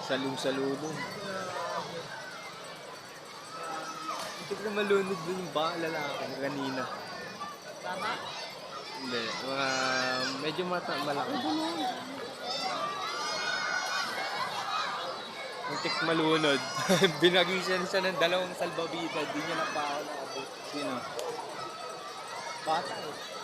Salong-salubong. Hindi ko malunod dun yung baka lalaki kanina. Tama? Hindi, mga medyo malaki. Muntik malunod. Binagisan siya ng dalawang salbabida. Di niya na pa ako naabot. Sino? Bata eh.